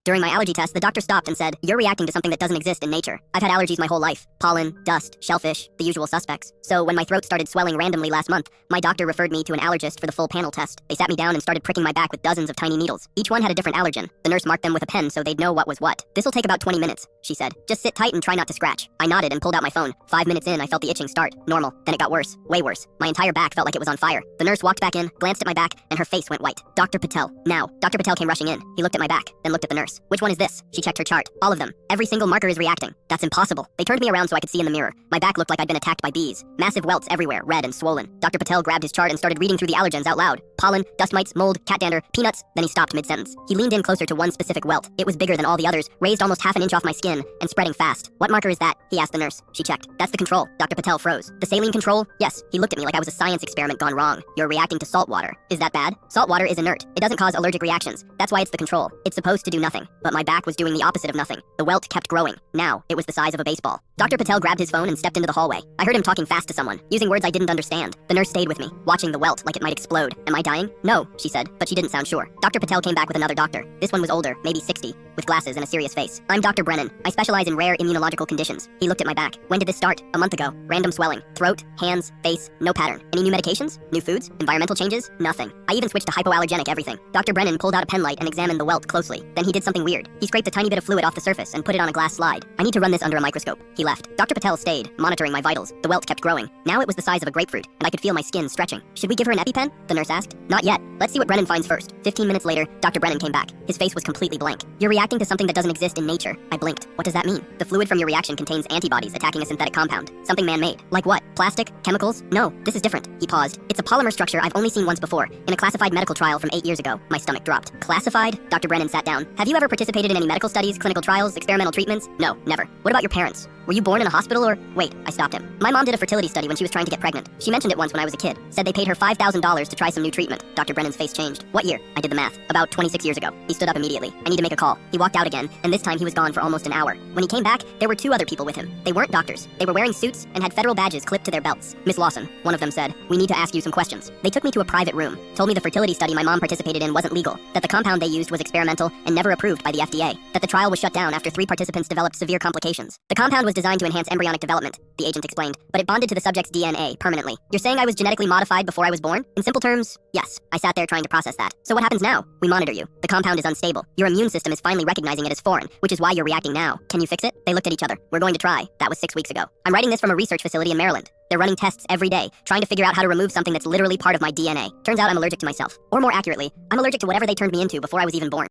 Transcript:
During my allergy test, the doctor stopped and said, "You're reacting to something that doesn't exist in nature. I've had allergies my whole life. Pollen, dust, shellfish, the usual suspects. So when my throat started swelling randomly last month, my doctor referred me to an allergist for the full panel test. They sat me down and started pricking my back with dozens of tiny needles. Each one had a different allergen. The nurse marked them with a pen so they'd know what was what. This'll take about 20 minutes, she said. Just sit tight and try not to scratch." I nodded and pulled out my phone. 5 minutes in, I felt the itching start. Normal. Then it got worse. Way worse. My entire back felt like it was on fire. The nurse walked back in, glanced at my back, and her face went white. "Dr. Patel, now." Dr. Patel came rushing in. He looked at my back, then looked at the nurse. "Which one is this?" She checked her chart. "All of them. Every single marker is reacting." "That's impossible." They turned me around so I could see in the mirror. My back looked like I'd been attacked by bees. Massive welts everywhere, red and swollen. Dr. Patel grabbed his chart and started reading through the allergens out loud. Pollen, dust mites, mold, cat dander, peanuts. Then he stopped mid-sentence. He leaned in closer to one specific welt. It was bigger than all the others, raised almost half an inch off my skin, and spreading fast. "What marker is that?" he asked the nurse. She checked. "That's the control." Dr. Patel froze. "The saline control?" "Yes." He looked at me like I was a science experiment gone wrong. "You're reacting to salt water. Is that bad?" "Salt water is inert. It doesn't cause allergic reactions. That's why it's the control. It's supposed to do nothing." But my back was doing the opposite of nothing. The welt kept growing. Now, it was the size of a baseball. Dr. Patel grabbed his phone and stepped into the hallway. I heard him talking fast to someone, using words I didn't understand. The nurse stayed with me, watching the welt like it might explode. "Am I dying?" "No," she said, but she didn't sound sure. Dr. Patel came back with another doctor. This one was older, maybe 60, with glasses and a serious face. "I'm Dr. Brennan. I specialize in rare immunological conditions." He looked at my back. "When did this start?" "A month ago. Random swelling. Throat, hands, face, no pattern. Any new medications? New foods? Environmental changes? Nothing. I even switched to hypoallergenic everything." Dr. Brennan pulled out a pen light and examined the welt closely. Then he did something weird. He scraped a tiny bit of fluid off the surface and put it on a glass slide. "I need to run this under a microscope." He left. Dr. Patel stayed, monitoring my vitals. The welt kept growing. Now it was the size of a grapefruit, and I could feel my skin stretching. "Should we give her an EpiPen?" the nurse asked. "Not yet. Let's see what Brennan finds first." 15 minutes later, Dr. Brennan came back. His face was completely blank. "You're reacting to something that doesn't exist in nature." I blinked. "What does that mean?" "The fluid from your reaction contains antibodies attacking a synthetic compound. Something man-made." "Like what? Plastic? Chemicals?" "No, this is different." He paused. "It's a polymer structure I've only seen once before, in a classified medical trial from 8 years ago." My stomach dropped. "Classified?" Dr. Brennan sat down. "Have you ever participated in any medical studies, clinical trials, experimental treatments?" "No, never." "What about your parents? Were you born in a hospital or—" "Wait," I stopped him. "My mom did a fertility study when she was trying to get pregnant. She mentioned it once when I was a kid. Said they paid her $5,000 to try some new treatment." Dr. Brennan's face changed. "What year?" I did the math. "About 26 years ago." He stood up immediately. "I need to make a call." He walked out again, and this time he was gone for almost an hour. When he came back, there were 2 other people with him. They weren't doctors. They were wearing suits and had federal badges clipped to their belts. "Miss Lawson," one of them said, "we need to ask you some questions." They took me to a private room, told me the fertility study my mom participated in wasn't legal, that the compound they used was experimental and never approved by the FDA, that the trial was shut down after 3 participants developed severe complications. "The compound was designed to enhance embryonic development," the agent explained, "but it bonded to the subject's DNA permanently." "You're saying I was genetically modified before I was born?" "In simple terms, yes." I sat there trying to process that. "So what happens now?" "We monitor you. The compound is unstable. Your immune system is finally recognizing it as foreign, which is why you're reacting now. Can you fix it?" They looked at each other. "We're going to try." That was 6 weeks ago. I'm writing this from a research facility in Maryland. They're running tests every day, trying to figure out how to remove something that's literally part of my DNA. Turns out I'm allergic to myself. Or more accurately, I'm allergic to whatever they turned me into before I was even born.